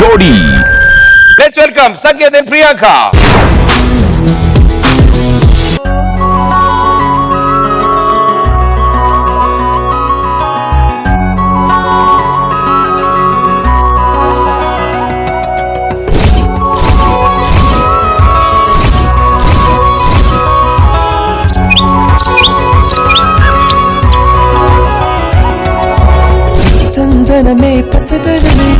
జోడీ. Let's welcome Sanket and Priyanka. చందనమే పచ్చదనమే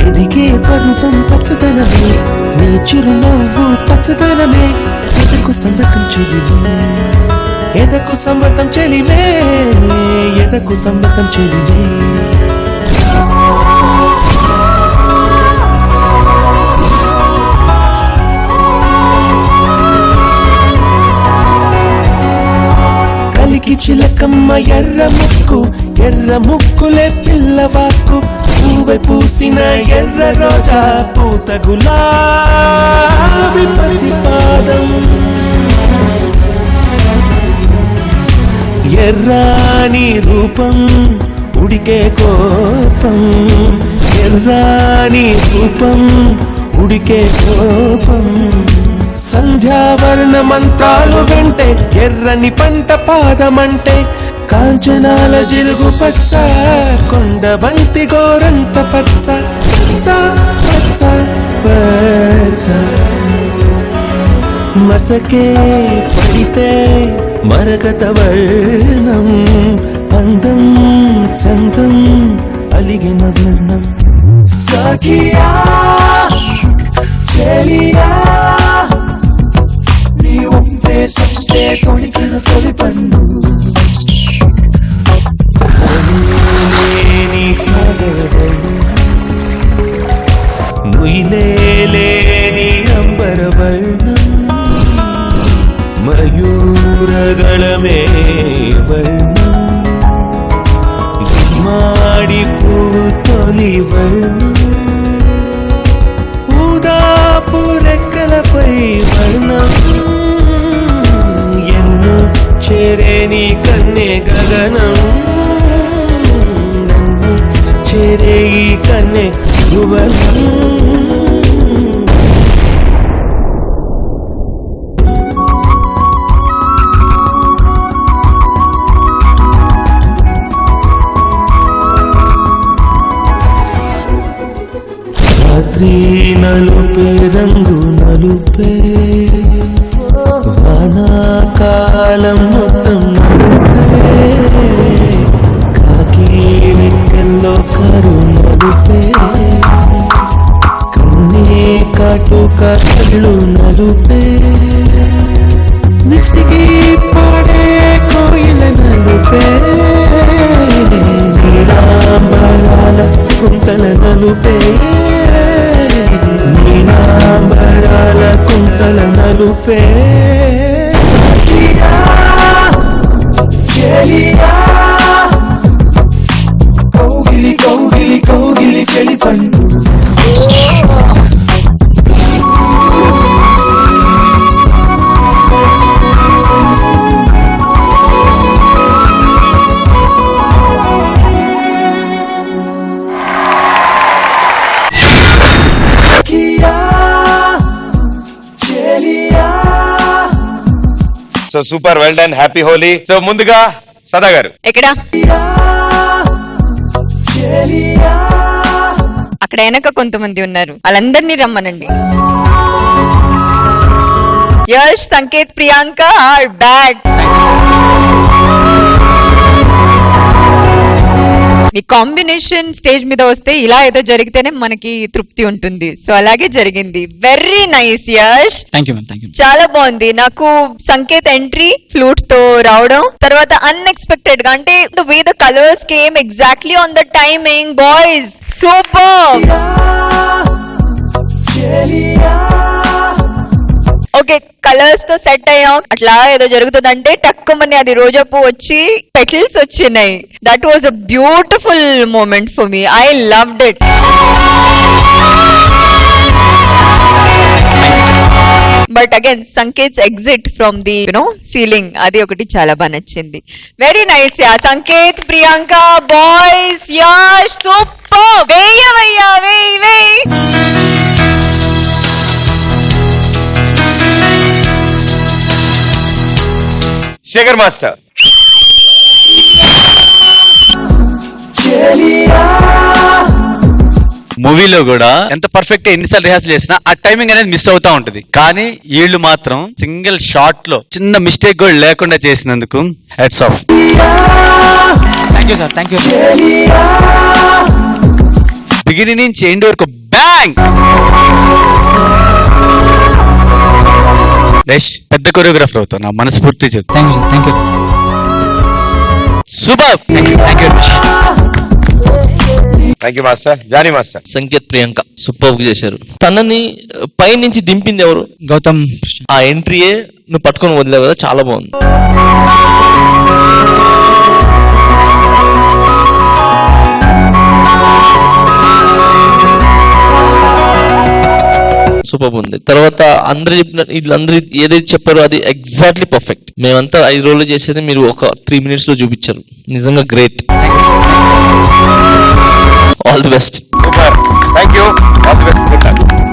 ఎదిగే పర్వతం పచ్చదనమే నీ చిరునవ్వు పచ్చదనమే ఎదకు సంవతం చెలిమే ఎదకు సంవతం చెలిమే ఎదకు సంవతం చెలిమే కలికి చిలకమ్మ ఎర్ర ముక్కులే పిల్లవాకు పూవై పూసిన ఎర్ర రోజా పూత గులాబీ పసిపాదం ఎర్రాని రూపం ఉడికే కోపం ఎర్రాని రూపం ఉడికే కోపం సంధ్యావర్ణ మంత్రాలు వెంటే ఎర్రని పంట పాదమంటే కాంచనాల జిలుగు పచ్చ కొండ బంతి గోరంత పచ్చ పచ్చ పచ్చ పచ్చ మసకే పడితే మరకత వర్ణం అందం చందం అలిగిన వర్ణం సఖియా చెలియా నీ ఒంటే సత్తే తొణికిన తొలి పన్ను నుయిలేని అంబరవర్ణం మయూరగళమే వర్ణం గుమ్మాడి పువ్వు తొలి వర్ణం ఊదాపు రెక్కలపై వర్ణం ఎన్ను చేరేని కన్నే గగనం చేరే ఈ కన్నే భువనం రాత్రి నలుపే రంగు నలుపే వానాకాలం మొత్తం నలుపే కాకి రెక్కల్లో కరు నలుపే కన్నే కాటు కళ్ళు నలుపే విసిగి పాడే కోయిల నలుపే నీలాంబరాల కుంతల నలుపే నీలాంబరాల కుంతల నలుపే సఖియా చెలియా కౌగిలి కౌగిలి కౌగిలి చెలి పండు so super, well done, happy Holi. So ముందుగా సదా గారు ఎక్కడ అక్కడ వెనక కొంతమంది ఉన్నారు, వాళ్ళందరినీ రమ్మనండి. Yash, Sanket, Priyanka are back. ఈ కాంబినేషన్ స్టేజ్ మీద వస్తే ఇలా ఏదో జరిగితేనే మనకి తృప్తి ఉంటుంది. సో అలాగే జరిగింది. Very nice Yash. చాలా బాగుంది. నాకు సంకేత్ ఎంట్రీ ఫ్లూట్ తో రావడం, తర్వాత అన్ఎక్స్పెక్టెడ్ గా అంటే the way the colours came exactly on the timing. Boys super. Okay, colours తో సెట్ అయ్యాం. అట్లా ఏదో జరుగుతుందంటే టక్కుమని అది రోజా పువ్వు వచ్చి పెటల్స్ వచ్చినాయి. That was a beautiful moment for me. I loved it. But again Sanket exit from the ceiling అది ఒకటి చాలా బాగా నచ్చింది. Very nice yeah Sanket, Priyanka, boys, Yash super. వేయవయ్యా వేయ్. శేఖర్ మాస్టర్. మూవీలో కూడా ఎంత పర్ఫెక్ట్ ఎన్నిసార్లు రిహార్సల్ చేసినా ఆ టైమింగ్ అనేది మిస్ అవుతా ఉంటది. కానీ వీళ్ళు మాత్రం సింగిల్ షాట్ లో చిన్న మిస్టేక్ కూడా లేకుండా చేసినందుకు hats off. Thank you sir, thank you. Beginning నుంచి ఎండ్ వరకు బ్యాంగ్. పెద్ద కొరియోగ్రాఫర్ అవుతావు, నా మనస్ఫూర్తి చెప్తా. Thank you sir, thank you. Super, thank you, thank you. Thank you master. Jani master. Sanket, Priyanka super గా చేశారు. తనని పై నుంచి దింపింది ఎవరు? గౌతమ్. ఆ ఎంట్రీయే నువ్వు పట్టుకొని వదిలేవు కదా, చాలా బాగుంది. సూపర్ ఉంది. తర్వాత అందరూ చెప్పిన వీళ్ళందరూ ఏదైతే చెప్పారో అది ఎగ్జాక్ట్లీ పర్ఫెక్ట్. మేమంతా 5 రోజులు చేసేది మీరు ఒక 3 minutes లో చూపించారు. నిజంగా great. All the best. Super. Thank you. All the best.